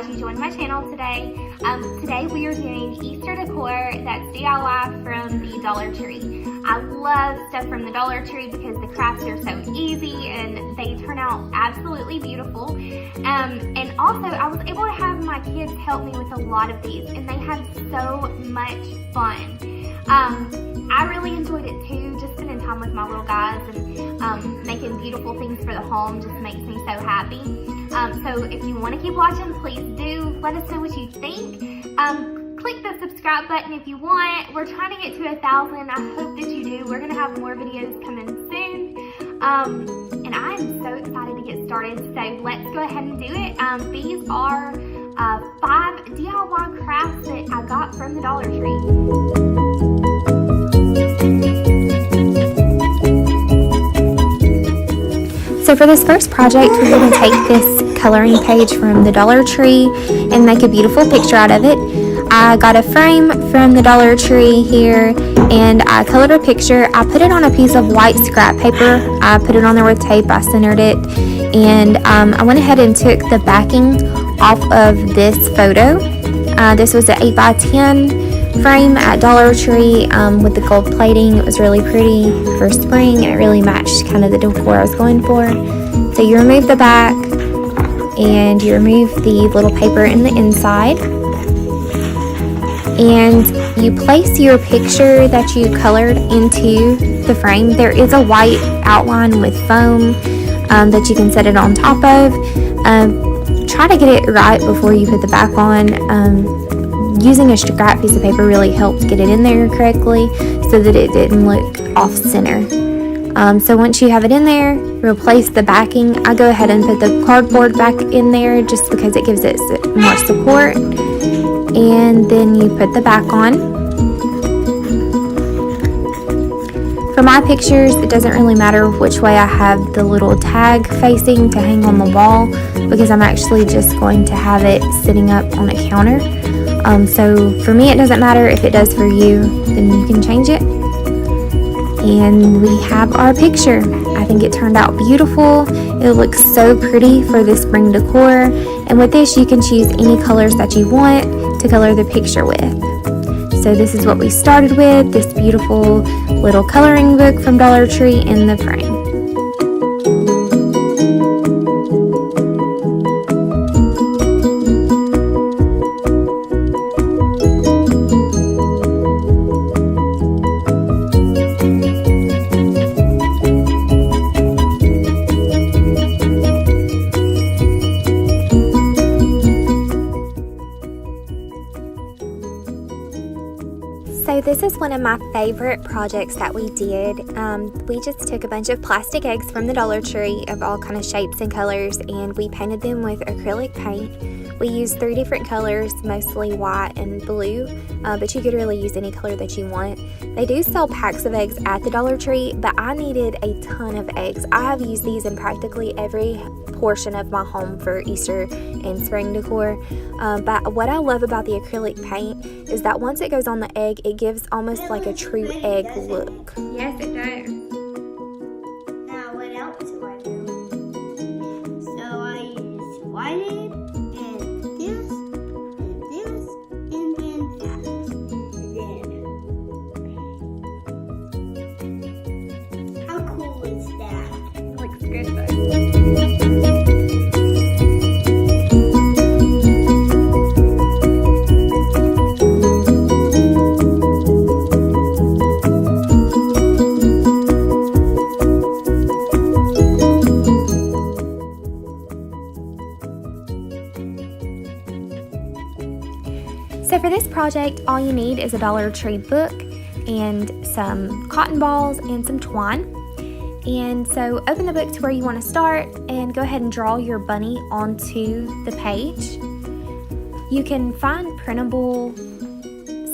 glad you joined my channel today. Today we are doing Easter decor that's DIY from the Dollar Tree. I love stuff from the Dollar Tree because the crafts are so easy and they turn out absolutely beautiful. And also I was able to have my kids help me with a lot of these and they had so much fun. I really enjoyed it too, just spending time with my little guys and making beautiful things for the home just makes me so happy. So if you want to keep watching, please do. Let us know what you think. Click the subscribe button if you want. We're trying to get to 1,000. I hope that you do. We're going to have more videos coming soon. And I am so excited to get started. So let's go ahead and do it. These are 5 DIY crafts that I got from the Dollar Tree. So for this first project, we're going to take this coloring page from the Dollar Tree and make a beautiful picture out of it. I got a frame from the Dollar Tree here and I colored a picture. I put it on a piece of white scrap paper. I put it on there with tape. I centered it and I went ahead and took the backing off of this photo. This was an 8x10 frame at Dollar Tree with the gold plating. It was really pretty for spring and it really matched kind of the decor I was going for. So you remove the back and you remove the little paper in the inside and you place your picture that you colored into the frame. There is a white outline with foam that you can set it on top of. Try to get it right before you put the back on. Using a scrap piece of paper really helped get it in there correctly so that it didn't look off center. So once you have it in there, replace the backing. I go ahead and put the cardboard back in there just because it gives it more support. And then you put the back on. For my pictures, it doesn't really matter which way I have the little tag facing to hang on the wall because I'm actually just going to have it sitting up on a counter. So for me it doesn't matter. If it does for you, then you can change it. And we have our picture. I think it turned out beautiful. It looks so pretty for the spring decor. And with this you can choose any colors that you want to color the picture with. So this is what we started with, this beautiful little coloring book from Dollar Tree in the frame. So this is one of my favorite projects that we did. We just took a bunch of plastic eggs from the Dollar Tree of all kind of shapes and colors and we painted them with acrylic paint. We used 3 different colors, mostly white and blue, but you could really use any color that you want. They do sell packs of eggs at the Dollar Tree, but I needed a ton of eggs. I have used these in practically every portion of my home for Easter and spring decor. But what I love about the acrylic paint is that once it goes on the egg, it gives almost like a true egg look. Yes, it does. Now what else do I do? So I use white egg and this and this and then that. Then how cool is that? It looks good though. So for this project, all you need is a Dollar Tree book and some cotton balls and some twine. And so open the book to where you want to start and go ahead and draw your bunny onto the page. You can find printable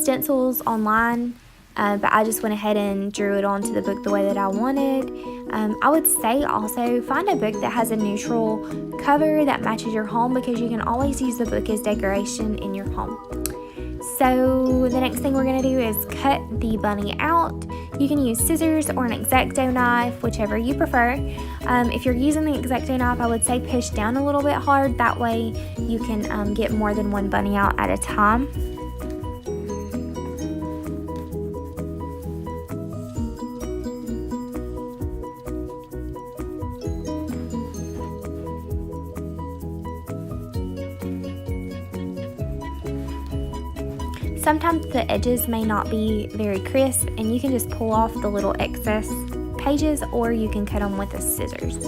stencils online, but I just went ahead and drew it onto the book the way that I wanted. I would say also find a book that has a neutral cover that matches your home because you can always use the book as decoration in your home. So the next thing we're going to do is cut the bunny out. You can use scissors or an X-Acto knife, whichever you prefer. If you're using the X-Acto knife, I would say push down a little bit hard. That way you can get more than one bunny out at a time. Sometimes the edges may not be very crisp, and you can just pull off the little excess pages, or you can cut them with the scissors.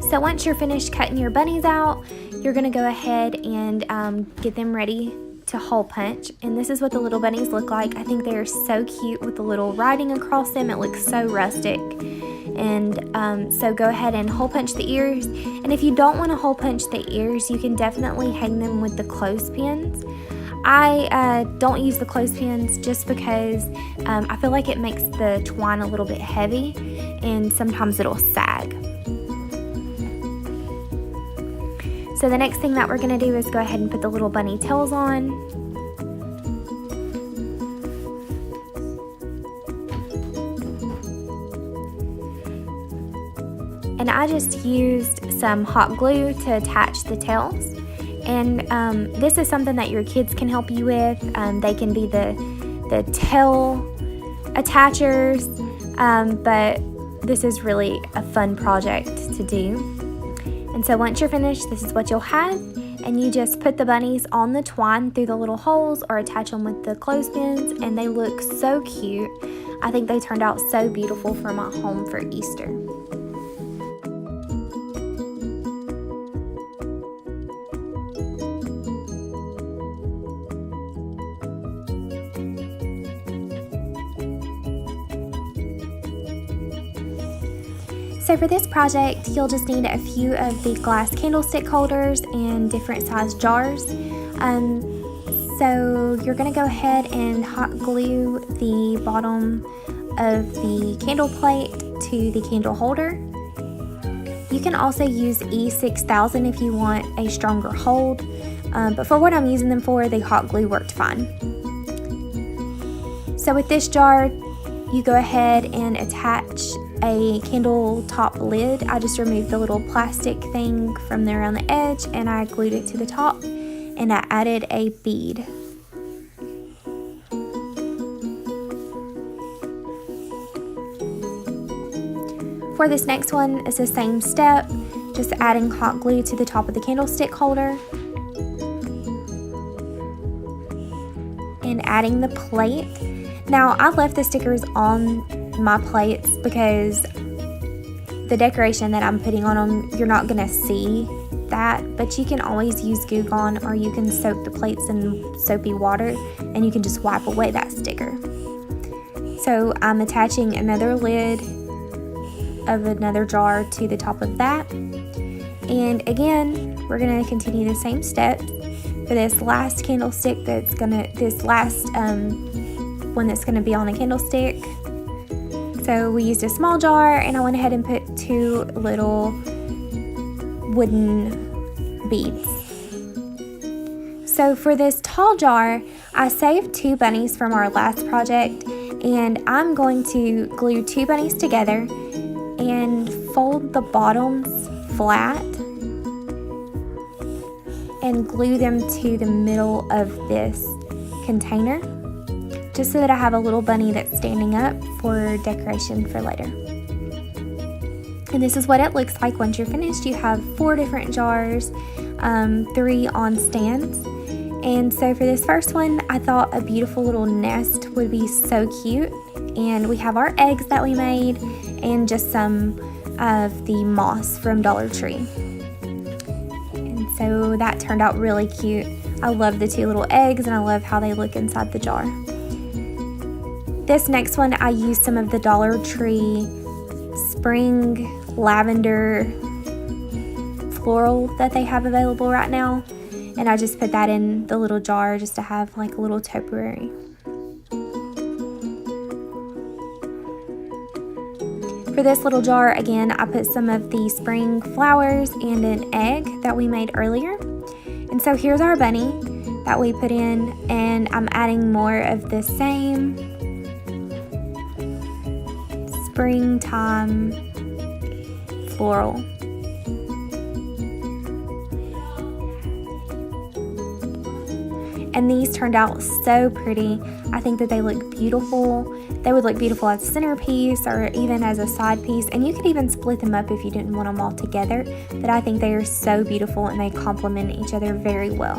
So once you're finished cutting your bunnies out, you're going to go ahead and get them ready to hole punch. And this is what the little bunnies look like. I think they are so cute with the little writing across them. It looks so rustic. And so go ahead and hole punch the ears. And if you don't want to hole punch the ears, you can definitely hang them with the clothespins. I don't use the clothespins just because I feel like it makes the twine a little bit heavy, and sometimes it'll sag. So the next thing that we're going to do is go ahead and put the little bunny tails on. And I just used some hot glue to attach the tails. And this is something that your kids can help you with. They can be the tail attachers, but this is really a fun project to do. And so once you're finished, this is what you'll have. And you just put the bunnies on the twine through the little holes or attach them with the clothespins, and they look so cute. I think they turned out so beautiful for my home for Easter. So for this project, you'll just need a few of the glass candlestick holders and different size jars. So you're going to go ahead and hot glue the bottom of the candle plate to the candle holder. You can also use E6000 if you want a stronger hold, but for what I'm using them for, the hot glue worked fine. So with this jar, you go ahead and attach a candle top lid. I just removed the little plastic thing from there on the edge, and I glued it to the top, and I added a bead. For this next one, it's the same step, just adding hot glue to the top of the candlestick holder and adding the plate. Now, I left the stickers on my plates because the decoration that I'm putting on them, you're not going to see that, but you can always use Goo Gone, or you can soak the plates in soapy water and you can just wipe away that sticker. So I'm attaching another lid of another jar to the top of that, and again we're going to continue the same steps for this last candlestick one that's going to be on a candlestick. So we used a small jar, and I went ahead and put 2 little wooden beads. So for this tall jar, I saved 2 bunnies from our last project, and I'm going to glue 2 bunnies together and fold the bottoms flat and glue them to the middle of this container, just so that I have a little bunny that's standing up for decoration for later. And this is what it looks like once you're finished. You have 4 different jars, 3 on stands. And so for this first one, I thought a beautiful little nest would be so cute. And we have our eggs that we made and just some of the moss from Dollar Tree. And so that turned out really cute. I love the 2 little eggs, and I love how they look inside the jar. This next one, I used some of the Dollar Tree spring lavender floral that they have available right now, and I just put that in the little jar just to have like a little topiary. For this little jar, again, I put some of the spring flowers and an egg that we made earlier. And so here's our bunny that we put in, and I'm adding more of the same springtime floral. And these turned out so pretty. I think that they look beautiful. They would look beautiful as a centerpiece or even as a side piece. And you could even split them up if you didn't want them all together. But I think they are so beautiful and they complement each other very well.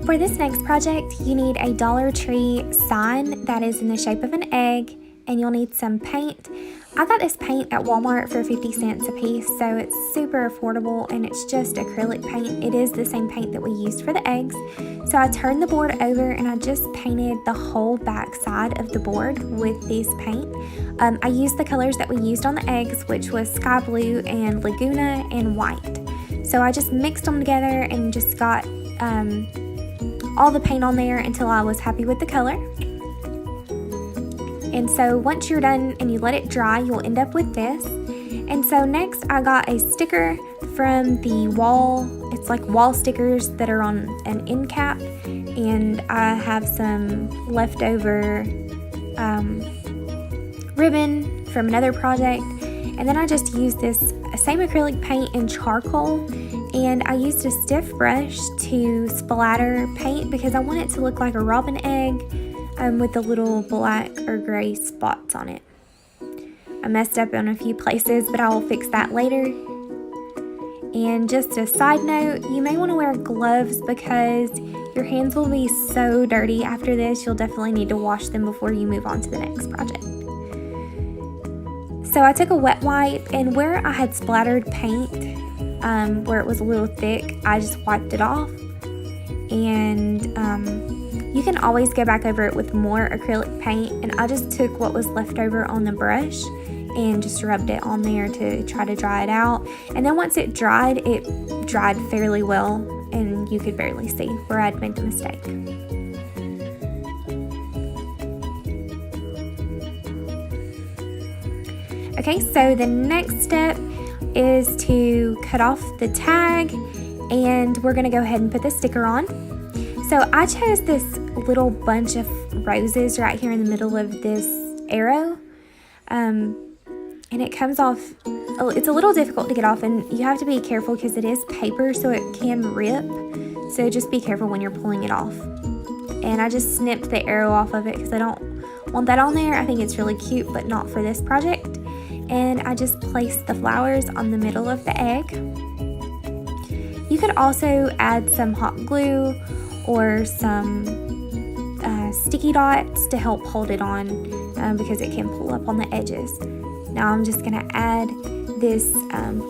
For this next project, you need a Dollar Tree sign that is in the shape of an egg, and you'll need some paint. I got this paint at Walmart for 50 cents a piece, so it's super affordable, and it's just acrylic paint. It is the same paint that we used for the eggs. So I turned the board over and I just painted the whole back side of the board with this paint. I used the colors that we used on the eggs, which was sky blue and Laguna and white. So I just mixed them together and just got all the paint on there until I was happy with the color. And so once you're done and you let it dry, you'll end up with this. And so next I got a sticker from the wall. It's like wall stickers that are on an end cap. And I have some leftover ribbon from another project. And then I just used this same acrylic paint in charcoal. And I used a stiff brush to splatter paint because I want it to look like a robin egg with the little black or gray spots on it. I messed up on a few places, but I will fix that later. And just a side note, you may want to wear gloves because your hands will be so dirty after this. You'll definitely need to wash them before you move on to the next project. So I took a wet wipe, and where I had splattered paint, where it was a little thick, I just wiped it off. And you can always go back over it with more acrylic paint, and I just took what was left over on the brush and just rubbed it on there to try to dry it out. And then once it dried fairly well, and you could barely see where I'd made the mistake. Okay, so the next step is to cut off the tag, and we're going to go ahead and put the sticker on. So I chose this little bunch of roses right here in the middle of this arrow, and it comes off, it's a little difficult to get off, and you have to be careful because it is paper, so it can rip, so just be careful when you're pulling it off. And I just snipped the arrow off of it because I don't want that on there. I think it's really cute, but not for this project. And I just placed the flowers on the middle of the egg. You could also add some hot glue or some sticky dots to help hold it on because it can pull up on the edges. Now I'm just going to add this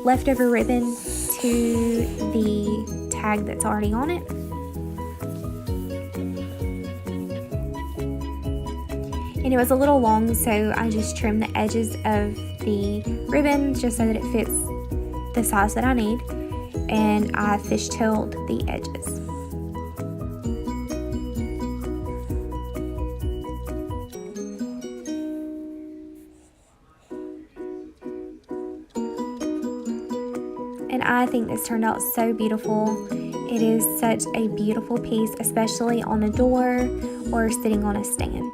leftover ribbon to the tag that's already on it. And it was a little long, so I just trimmed the edges of the ribbon just so that it fits the size that I need. And I fishtailed the edges. And I think this turned out so beautiful. It is such a beautiful piece, especially on a door or sitting on a stand.